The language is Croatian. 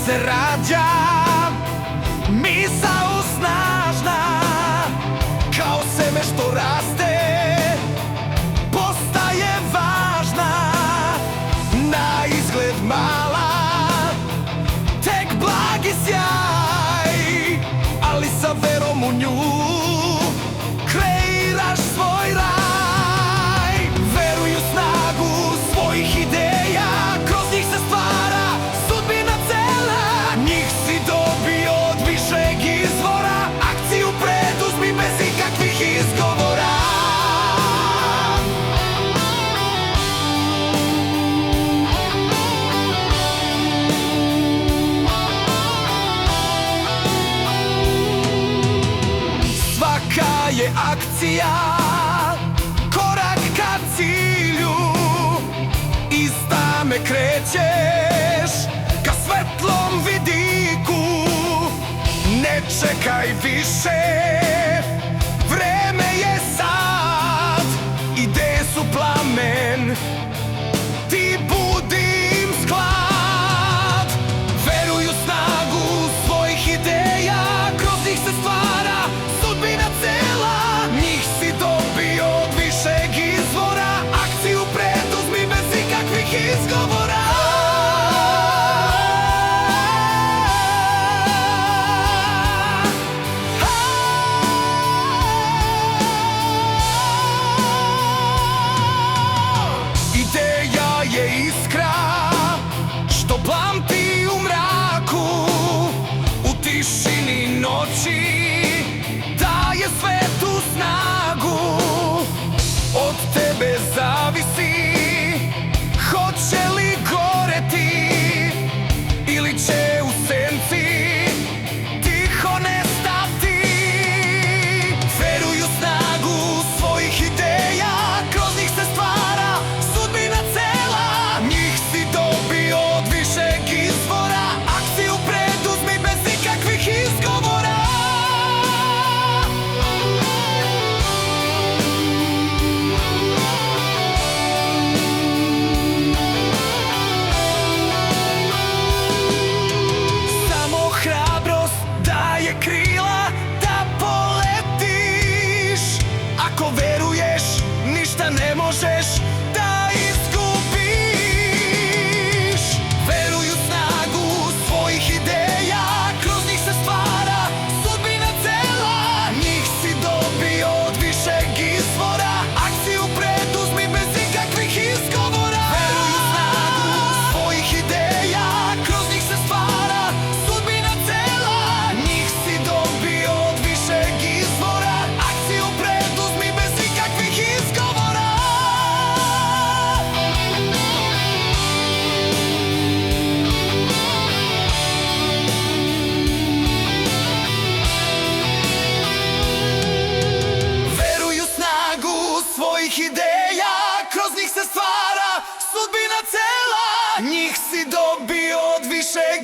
se rađa misao snažna, kao seme što raste postaje važna. Na izgled mala, tek blagi sjaj, ali sa verom u nju kreiraš svoj raj. Veruj u snagu svojih ideja, kroz njih se stvara sudbina cela. Njih si dobio od višeg izvora, akciju preduzmi bez ikakvih izgovora. Svaka je akcija korak ka cilju, iz tame krećeš ka svetlom vidiku. Ne čekaj više, vreme je sad, ideje su plamen, ti budi im sklad. Veruj u snagu svojih ideja, kroz njih se stvara sudbina cela. Njih si dobio od višeg izvora, akciju preduzmi bez ikakvih izgovora. Ideja je iskra što plamti u mraku, u tišini noći daje svetu snagu. Od tebe zavisi hoće li goreti ili će u senci tiho nestati. Veruj u snagu svojih ideja, kroz njih se stvara sudbina cela. Njih si dobio od višeg izvora, akciju preduzmi bez ikakvih izgovora. Samo hrabrost daje krila da poletiš. Ako veruješ, ništa ne možeš da izgubiš. Veruj u snagu svojih ideja, kroz njih se stvara sudbina cela. Njih si dobio od višeg izvora, akciju preduzmi bez ikakvih izgovora. Veruj u snagu svojih ideja, kroz njih se stvara sudbina cela. Njih si dobio od višeg izvora, akciju preduzmi bez ikakvih izgovora. Veruj u snagu svojih ideja, kroz njih se stvara sudbina cela. Njih si dobio od višeg